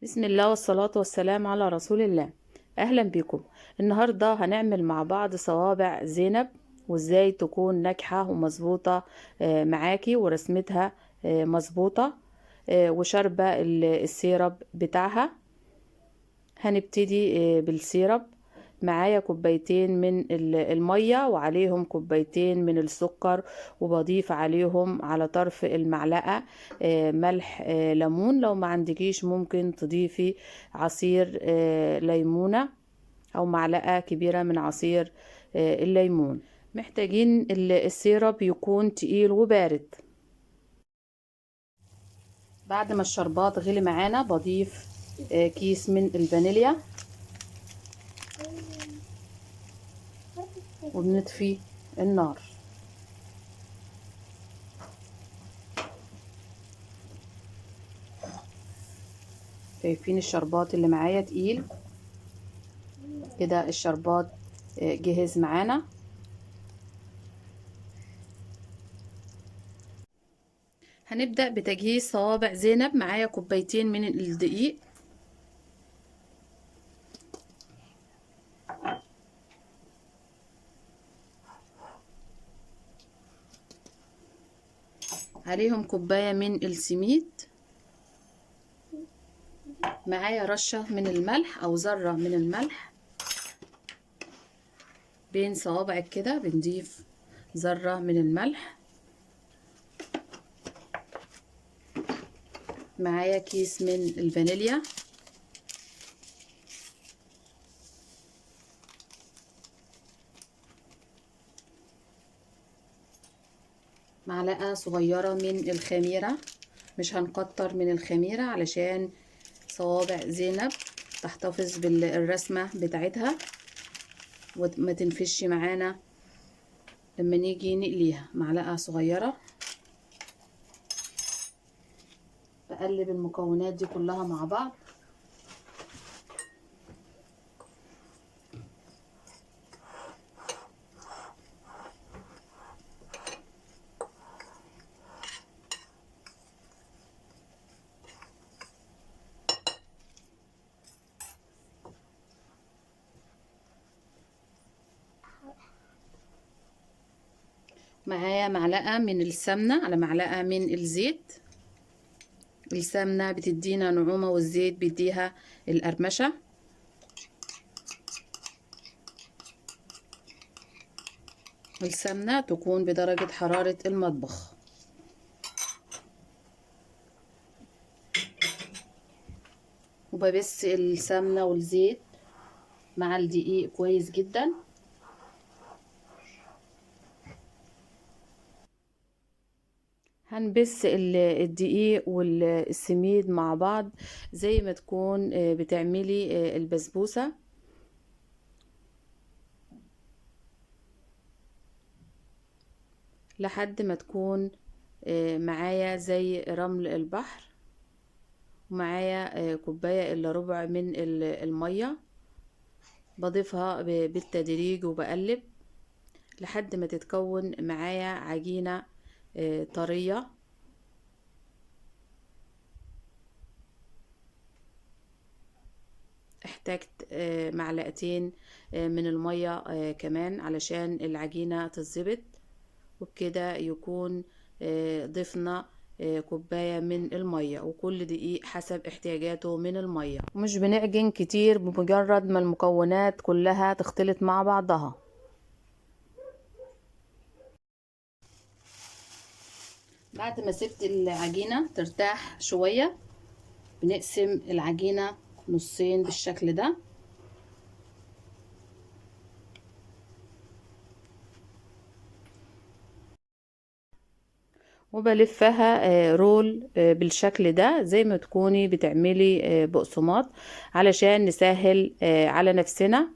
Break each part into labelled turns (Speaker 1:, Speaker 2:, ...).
Speaker 1: بسم الله والصلاة والسلام على رسول الله. أهلا بكم. النهاردة هنعمل مع بعض صوابع زينب، وإزاي تكون ناجحة ومظبوطة معاكي، ورسمتها مظبوطة وشاربة السيرب بتاعها. هنبتدي بالسيرب. معايا كوبايتين من المية وعليهم كوبايتين من السكر، وبضيف عليهم على طرف المعلقة ملح ليمون. لو ما عندكيش ممكن تضيفي عصير ليمونة أو معلقة كبيرة من عصير الليمون. محتاجين السيرب يكون تقيل وبارد. بعد ما الشربات غلي معانا بضيف كيس من الفانيليا، وبنطفي النار. شايفين الشربات اللي معايا تقيل كده. الشربات جهز معانا. هنبدأ بتجهيز صوابع زينب. معايا كوبايتين من الدقيق، عليهم كوباية من السميد، معايا رشة من الملح أو ذرة من الملح. بين صوابعك كده بنضيف ذرة من الملح. معايا كيس من الفانيليا، معلقة صغيرة من الخميرة. مش هنكتر من الخميرة علشان صوابع زينب تحتفظ بالرسمة بتاعتها وما تنفش معانا لما نيجي نقليها. معلقة صغيرة. بقلب المكونات دي كلها مع بعض. معايا معلقة من السمنة على معلقة من الزيت. السمنة بتدينا نعومة والزيت بيديها القرمشة. السمنة تكون بدرجة حرارة المطبخ. وببس السمنة والزيت مع الدقيق كويس جدا. هنبس الدقيق والسميد مع بعض زي ما تكون بتعملي البسبوسة. لحد ما تكون معايا زي رمل البحر. ومعايا كوباية الا ربع من المية. بضيفها بالتدريج وبقلب لحد ما تتكون معايا عجينة طرية. احتاجت معلقتين من المية كمان علشان العجينة تتظبط. وبكده يكون ضفنا كوباية من المية، وكل دقيق حسب احتياجاته من المية. ومش بنعجن كتير، بمجرد ما المكونات كلها تختلط مع بعضها. بعد ما سبت العجينة ترتاح شوية بنقسم العجينة نصين بالشكل ده. وبلفها رول بالشكل ده زي ما تكوني بتعملي بقسماط علشان نسهل على نفسنا.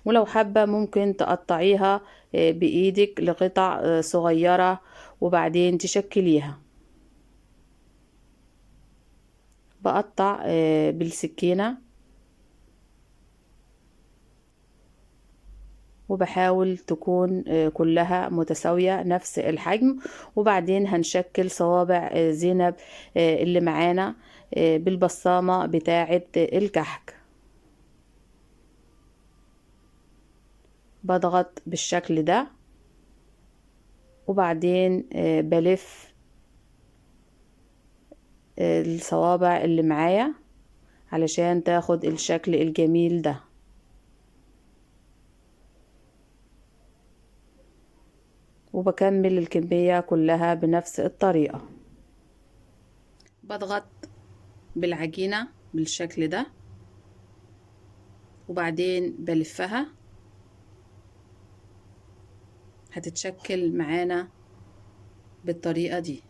Speaker 1: ولو حابة ممكن تقطعيها بإيدك لقطع صغيرة وبعدين تشكليها. بقطع بالسكينة وبحاول تكون كلها متساوية نفس الحجم. وبعدين هنشكل صوابع زينب اللي معانا بالبصامة بتاعة الكحك. بضغط بالشكل ده، وبعدين بلف الصوابع اللي معايا علشان تاخد الشكل الجميل ده. وبكمل الكمية كلها بنفس الطريقة. بضغط بالعجينة بالشكل ده، وبعدين بلفها. هتتشكل معانا بالطريقة دي،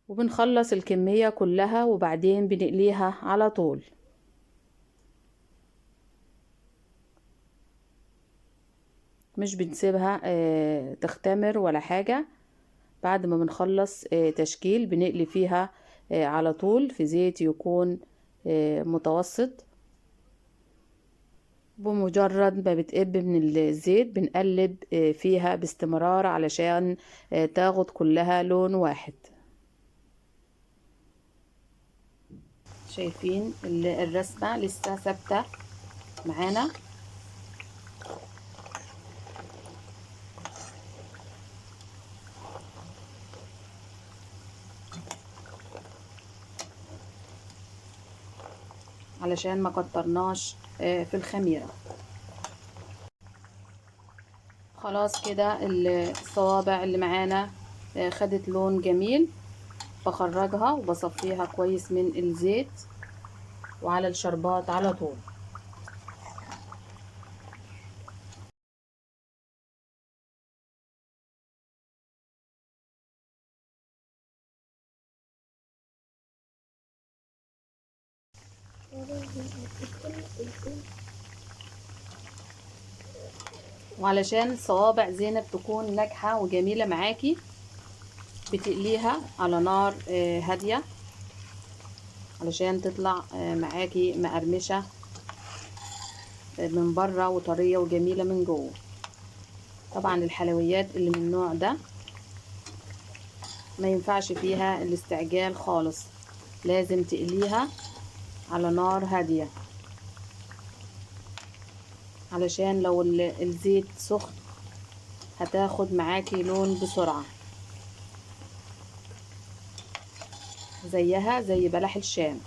Speaker 1: وبنخلص الكمية كلها وبعدين بنقليها على طول. مش بنسيبها تختمر ولا حاجة. بعد ما بنخلص تشكيل بنقلي فيها على طول في زيت يكون متوسط. بمجرد ما بتقب من الزيت بنقلب فيها باستمرار علشان تاخد كلها لون واحد. شايفين الرسمة لسه ثابتة معانا. علشان ما كترناش في الخميرة. خلاص كده الصوابع اللي معانا خدت لون جميل. بخرجها وبصفيها كويس من الزيت وعلى الشربات على طول. وعلشان صوابع زينب تكون ناجحة وجميلة معاكي بتقليها على نار هادية علشان تطلع معاكي مقرمشة من بره وطرية وجميلة من جوه. طبعا الحلويات اللي من النوع ده ما ينفعش فيها الاستعجال خالص، لازم تقليها على نار هادية علشان لو الزيت سخن هتاخد معاكي لون بسرعة، زيها زي بلح الشام.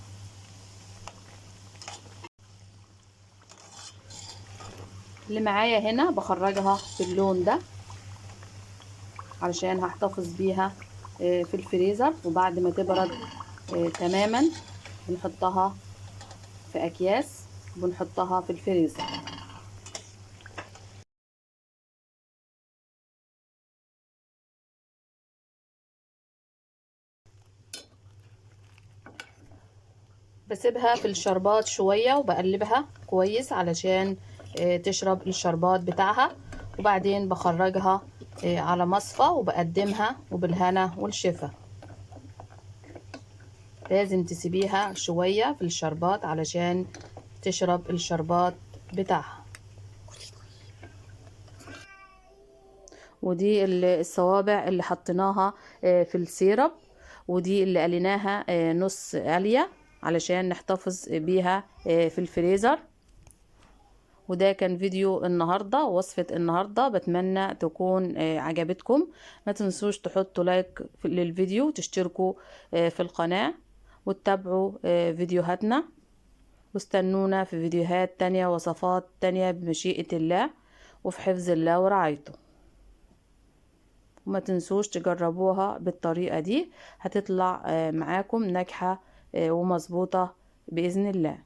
Speaker 1: اللي معايا هنا بخرجها باللون ده علشان هحتفظ بيها في الفريزر، وبعد ما تبرد تماما بنحطها في اكياس وبنحطها في الفريزر. بسيبها في الشربات شوية وبقلبها كويس علشان تشرب الشربات بتاعها، وبعدين بخرجها على مصفى وبقدمها وبالهنا والشفا. لازم تسيبيها شوية في الشربات علشان تشرب الشربات بتاعها. ودي الصوابع اللي حطيناها في السيرب، ودي اللي قليناها نص قلية علشان نحتفظ بيها في الفريزر. وده كان فيديو النهاردة، وصفة النهاردة. بتمنى تكون عجبتكم. ما تنسوش تحطوا لايك للفيديو وتشتركوا في القناة وتتابعوا فيديوهاتنا، واستنونا في فيديوهات تانية وصفات تانية بمشيئة الله وفي حفظ الله ورعايته. وما تنسوش تجربوها بالطريقة دي، هتطلع معاكم ناجحة ومظبوطة بإذن الله.